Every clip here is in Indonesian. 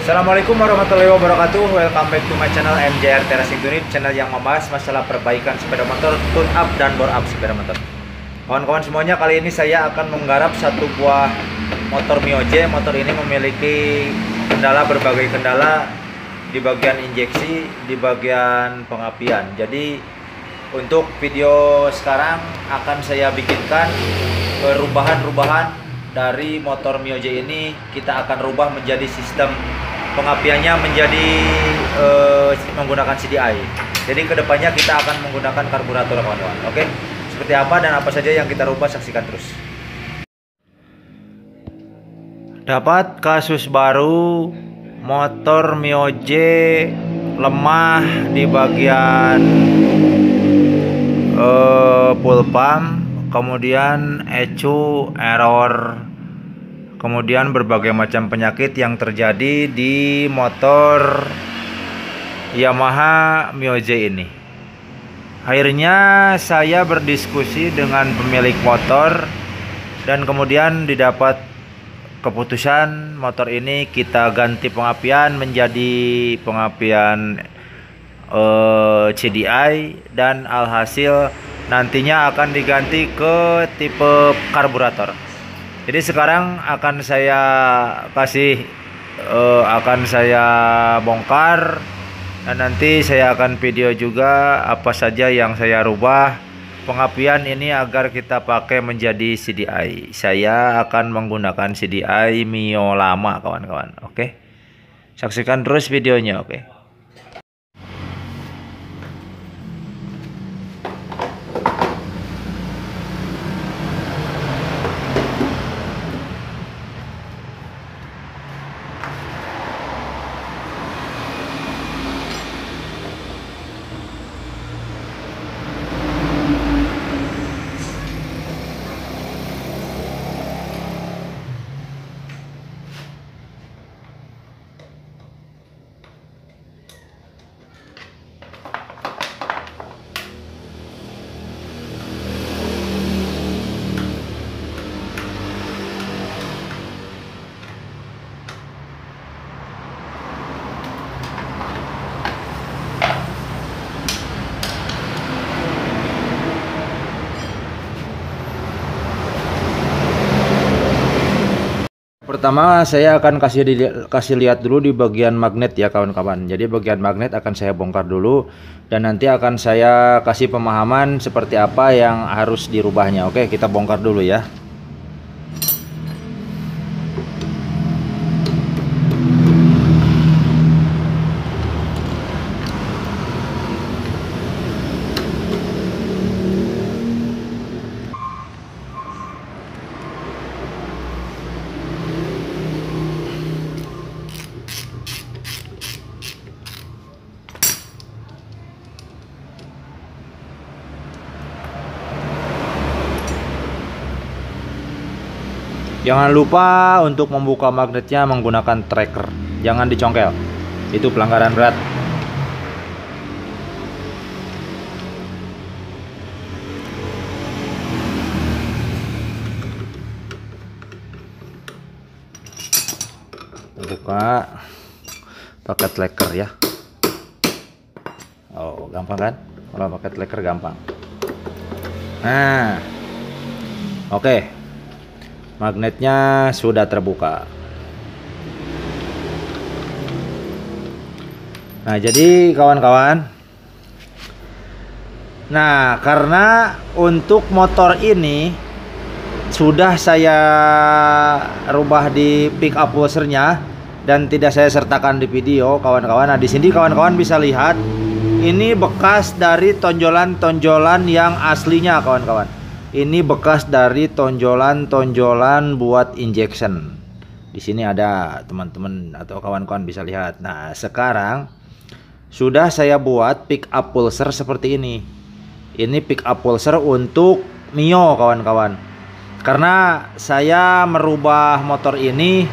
Assalamualaikum warahmatullahi wabarakatuh. Welcome back to my channel MJR Racing Unit, channel yang membahas masalah perbaikan sepeda motor, tune up dan bore up sepeda motor. Kawan-kawan semuanya, kali ini saya akan menggarap satu buah motor Mio J. Motor ini memiliki berbagai kendala di bagian injeksi, di bagian pengapian. Jadi untuk video sekarang akan saya bikinkan perubahan dari motor Mio J ini. Kita akan rubah menjadi sistem pengapiannya menjadi menggunakan CDI. Jadi kedepannya kita akan menggunakan karburator, kawan-kawan. Oke, seperti apa dan apa saja yang kita rubah, saksikan terus. Dapat kasus baru, motor Mio J lemah di bagian full pump, kemudian ECU error, kemudian berbagai macam penyakit yang terjadi di motor Yamaha Mio J ini. Akhirnya saya berdiskusi dengan pemilik motor dan kemudian didapat keputusan motor ini kita ganti pengapian menjadi pengapian CDI, dan alhasil nantinya akan diganti ke tipe karburator. Jadi sekarang akan saya bongkar, dan nanti saya akan video juga apa saja yang saya rubah pengapian ini agar kita pakai menjadi CDI. Saya akan menggunakan CDI Mio lama, kawan-kawan. Oke, saksikan terus videonya. Oke. Pertama saya akan kasih lihat dulu di bagian magnet ya, kawan-kawan. Jadi bagian magnet akan saya bongkar dulu, dan nanti akan saya kasih pemahaman seperti apa yang harus dirubahnya. Oke, kita bongkar dulu ya. Jangan lupa untuk membuka magnetnya menggunakan tracker. Jangan dicongkel. Itu pelanggaran berat. Buka pakai tracker ya. Oh, gampang kan? Kalau pakai tracker gampang. Nah, oke. Magnetnya sudah terbuka. Nah, jadi kawan-kawan, nah karena untuk motor ini sudah saya rubah di pick up washernya dan tidak saya sertakan di video, kawan-kawan. Nah, di sini kawan-kawan bisa lihat ini bekas dari tonjolan-tonjolan yang aslinya, kawan-kawan. Ini bekas dari tonjolan-tonjolan buat injection. Di sini ada, teman-teman atau kawan-kawan bisa lihat. Nah, sekarang sudah saya buat pick up pulser seperti ini. Ini pick up pulser untuk Mio, kawan-kawan. Karena saya merubah motor ini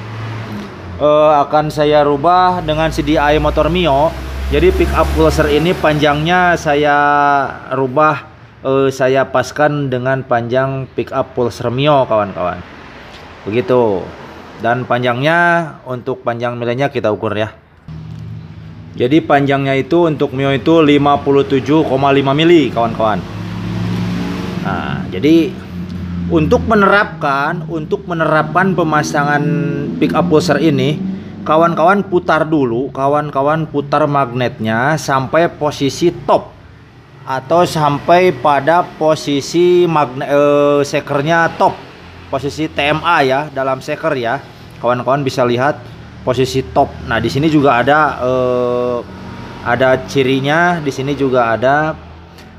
akan saya rubah dengan CDI motor Mio. Jadi pick up pulser ini panjangnya saya rubah, saya paskan dengan panjang pick up pulser Mio, kawan-kawan. Begitu. Dan panjangnya, untuk panjang milenya kita ukur ya. Jadi panjangnya itu untuk Mio itu 57,5 mili kawan-kawan. Nah, jadi untuk menerapkan pemasangan pick up pulser ini, kawan-kawan putar dulu, kawan-kawan putar magnetnya sampai posisi top atau sampai pada posisi sekernya top, posisi TMA ya, dalam seker ya. Kawan-kawan bisa lihat posisi top. Nah, di sini juga ada cirinya, di sini juga ada.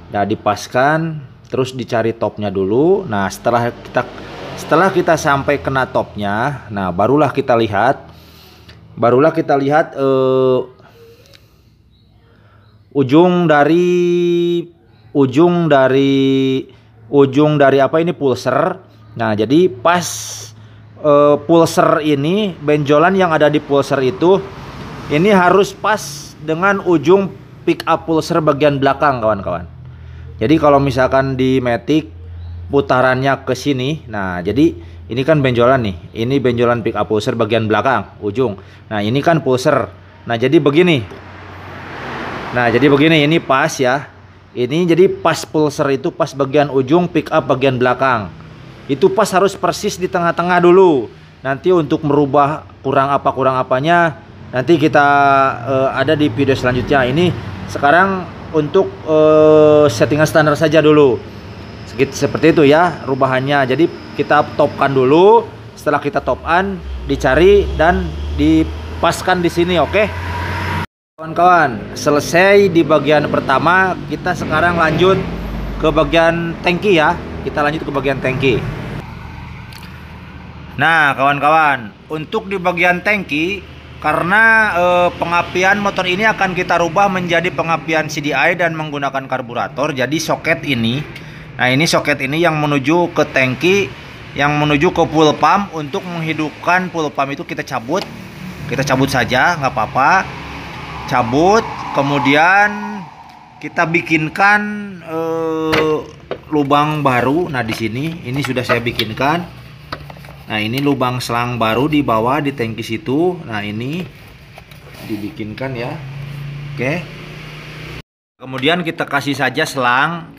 Nah, dipaskan, terus dicari topnya dulu. Nah, setelah kita sampai kena topnya, nah barulah kita lihat ujung dari apa ini, pulser. Nah, jadi pas pulser ini, benjolan yang ada di pulser itu ini harus pas dengan ujung pick up pulser bagian belakang kawan-kawan. Jadi kalau misalkan di matic putarannya ke sini, nah jadi ini kan benjolan nih, ini benjolan pick up pulser bagian belakang ujung. Nah, ini kan pulser. Nah, jadi begini. Ini pas ya. Ini jadi pas pulser itu pas bagian ujung, pick up bagian belakang. Itu pas harus persis di tengah-tengah dulu. Nanti untuk merubah kurang apanya nanti kita ada di video selanjutnya. Ini sekarang untuk settingan standar saja dulu. Seperti itu ya rubahannya. Jadi kita topkan dulu. Setelah kita topan, dicari dan dipaskan di sini, oke? Kawan-kawan, selesai di bagian pertama, kita sekarang lanjut ke bagian tangki ya. Kita lanjut ke bagian tangki. Nah, kawan-kawan, untuk di bagian tangki, karena pengapian motor ini akan kita rubah menjadi pengapian CDI dan menggunakan karburator. Jadi soket ini, nah ini soket ini yang menuju ke tangki, yang menuju ke fuel pump. Untuk menghidupkan fuel pump itu kita cabut saja, nggak apa-apa. Cabut, kemudian kita bikinkan lubang baru. Nah, di sini ini sudah saya bikinkan. Nah, ini lubang selang baru di bawah di tangki situ. Nah, ini dibikinkan ya. Oke. Kemudian kita kasih saja selang,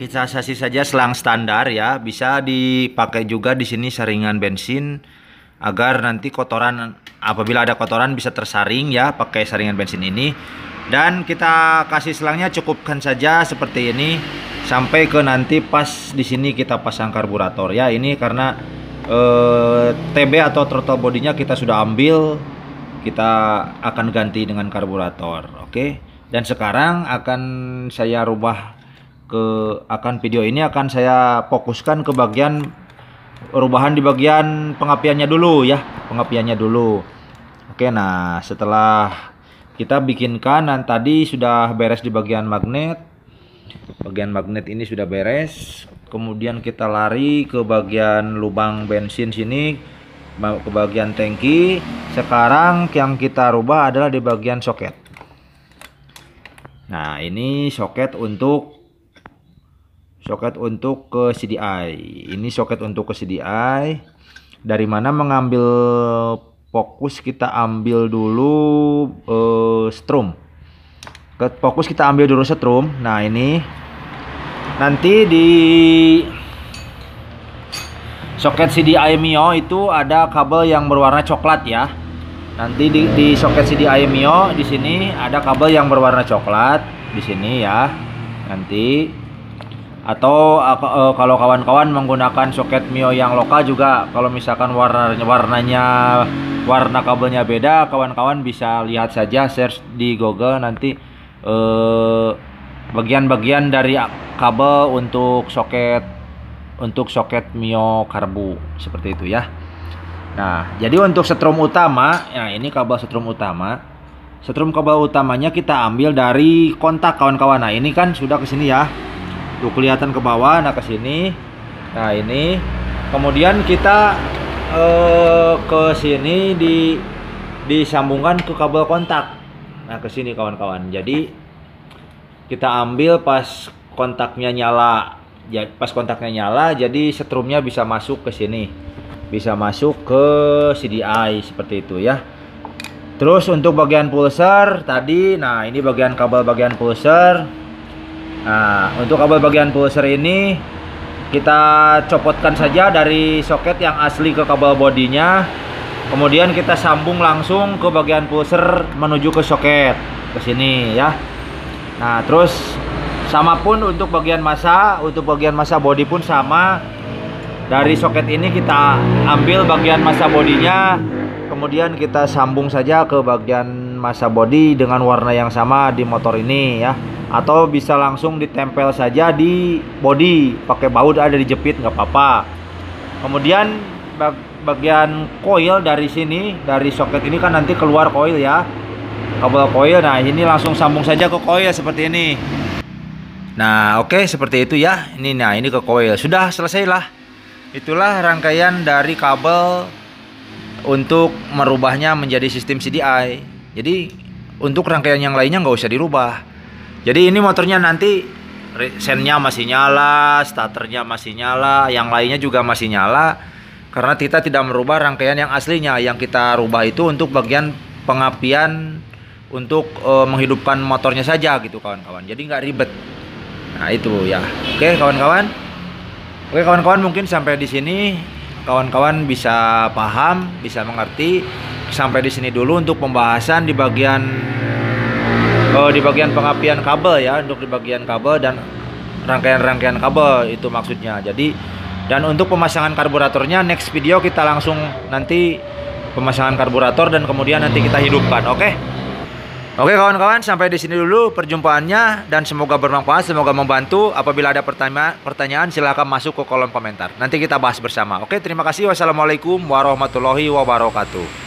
standar ya. Bisa dipakai juga di sini saringan bensin agar nanti kotoran, apabila ada kotoran bisa tersaring ya, pakai saringan bensin ini. Dan kita kasih selangnya, cukupkan saja seperti ini sampai ke nanti pas di sini kita pasang karburator ya. Ini karena TB atau throttle bodinya kita sudah ambil, kita akan ganti dengan karburator, oke? Dan sekarang akan saya rubah video ini akan saya fokuskan ke bagian perubahan di bagian pengapiannya dulu ya, Oke, nah setelah kita bikinkan, dan tadi sudah beres di bagian magnet ini sudah beres. Kemudian kita lari ke bagian lubang bensin sini, ke bagian tangki. Sekarang yang kita rubah adalah di bagian soket. Nah, ini soket untuk ke CDI. Ini soket untuk ke CDI. Dari mana mengambil fokus, kita ambil dulu strum. Fokus kita ambil dulu strum. Nah, ini nanti di soket CDI Mio itu ada kabel yang berwarna coklat ya. Nanti di soket CDI Mio di sini ada kabel yang berwarna coklat di sini ya. Nanti, atau kalau kawan-kawan menggunakan soket Mio yang lokal juga, kalau misalkan warna kabelnya beda, kawan-kawan bisa lihat saja, search di Google nanti bagian-bagian dari kabel untuk soket Mio karbu seperti itu ya. Nah, jadi untuk setrum utama, ya ini kabel setrum utama. Setrum kabel utamanya kita ambil dari kontak kawan-kawan. Nah, ini kan sudah ke sini ya. Tuh kelihatan ke bawah, nah ke sini. Nah, ini kemudian kita ke sini disambungkan ke kabel kontak. Nah, ke sini kawan-kawan. Jadi kita ambil pas kontaknya nyala. Jadi setrumnya bisa masuk ke sini. bisa masuk ke CDI seperti itu ya. Terus untuk bagian pulser tadi, nah ini bagian kabel bagian pulser. Nah, untuk kabel bagian pulser ini kita copotkan saja dari soket yang asli ke kabel bodinya. Kemudian kita sambung langsung ke bagian pulser menuju ke soket ke sini ya. Nah, terus sama pun untuk bagian massa bodi pun sama. Dari soket ini kita ambil bagian massa bodinya, kemudian kita sambung saja ke bagian massa bodi dengan warna yang sama di motor ini ya. Atau bisa langsung ditempel saja di bodi pakai baut, ada dijepit nggak apa-apa. Kemudian bagian coil dari sini, dari soket ini kan nanti keluar coil ya, kabel coil. Nah ini langsung sambung saja ke coil seperti ini. Nah oke, seperti itu ya. Ini ke coil, sudah selesai lah. Itulah rangkaian dari kabel untuk merubahnya menjadi sistem CDI. Jadi untuk rangkaian yang lainnya nggak usah dirubah. Jadi ini motornya nanti sennya masih nyala, starternya masih nyala, yang lainnya juga masih nyala. Karena kita tidak merubah rangkaian yang aslinya. Yang kita rubah itu untuk bagian pengapian untuk menghidupkan motornya saja gitu kawan-kawan. Jadi nggak ribet. Nah itu ya. Oke kawan-kawan. Oke kawan-kawan, mungkin sampai di sini kawan-kawan bisa paham, bisa mengerti. Sampai di sini dulu untuk pembahasan di bagian pengapian kabel ya, untuk di bagian kabel dan rangkaian-rangkaian kabel itu maksudnya. Jadi dan untuk pemasangan karburatornya next video kita langsung nanti pemasangan karburator dan kemudian nanti kita hidupkan. Oke kawan-kawan, sampai di sini dulu perjumpaannya dan semoga bermanfaat, semoga membantu. Apabila ada pertanyaan silahkan masuk ke kolom komentar. Nanti kita bahas bersama. Oke, terima kasih. Wassalamualaikum warahmatullahi wabarakatuh.